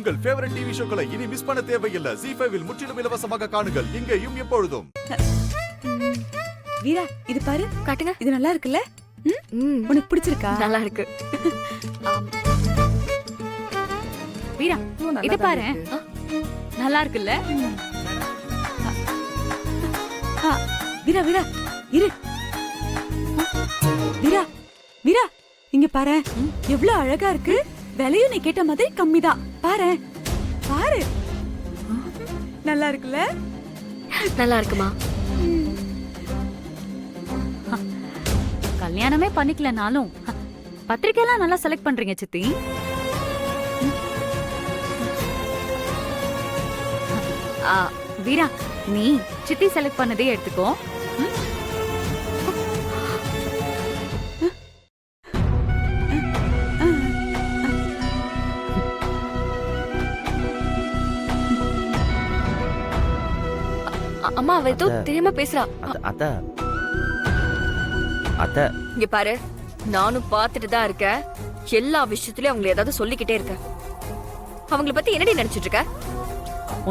உங்கள் favourite TV ஷோக்களை இனி miss பண்ண தேவையில்லை. ZEE5 இல் முற்றிலும் இலவசமாக காணுங்கள். இங்கேயும் எப்பொழுதும். வீரா, இது பாரு. காட்டுங்க. இது நல்லா இருக்குல்ல? உனக்கு பிடிச்சிருக்கா? நல்லா இருக்கு. வீரா, இது பாரு. நல்லா இருக்குல்ல? வீரா வீரா இரு. வீரா வீரா, இங்க பாரு. எவ்வளவு அழகா இருக்கு. விலையும் நீ கேட்ட மாதிரி கம்மிதான். பாரு பாரு. நல்லா இருக்குல்ல? நல்லா இருக்குமா? கல்யாணமே பண்ணிக்கலனாலும் பத்திரிக்கையெல்லாம் நல்லா செலக்ட் பண்றீங்க சித்தி. வீரா, நீ சித்தி செலக்ட் பண்ணதே எடுத்துக்கோ. அம்மா, அவ ஏதோ தெரியாம பேசுறா. அத்தை, இங்க பாரு, நானும் பாத்துட்டு தான் இருக்கேன். எல்லா விஷயத்துலயும் அவங்களை ஏதாவது சொல்லிக்கிட்டே இருக்க. அவங்கள பத்தி என்னடி நினைச்சிட்டு இருக்க?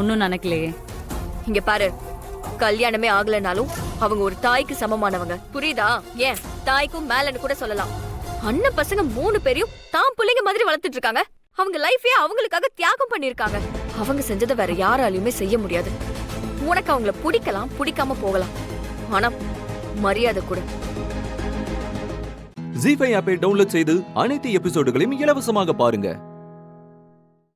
ஒன்னும் நினைக்கலையே. இங்க பாரு, கல்யாணமே ஆகலனாலும் அவங்க ஒரு தாய்க்கு சமமானவங்க, புரியுதா? ஏன் தாய்க்கும் மேலன்னு கூட சொல்லலாம். அண்ணன் பசங்க 3 பேரையும் தான் பிள்ளைங்க மாதிரி வளர்த்துட்டு இருக்காங்க. அவங்க லைஃபே அவங்களுக்காக தியாகம் பண்ணிருக்காங்க. அவங்க செஞ்சதை வேற யாராலையுமே செய்ய முடியாது. உனக்கு அவங்கள பிடிக்கலாம், பிடிக்காம போகலாம், ஆனா மரியாதை கூட. ZEE5 ஆப்பை டவுன்லோட் செய்து அனைத்து எபிசோடுகளையும் இலவசமாக பாருங்க.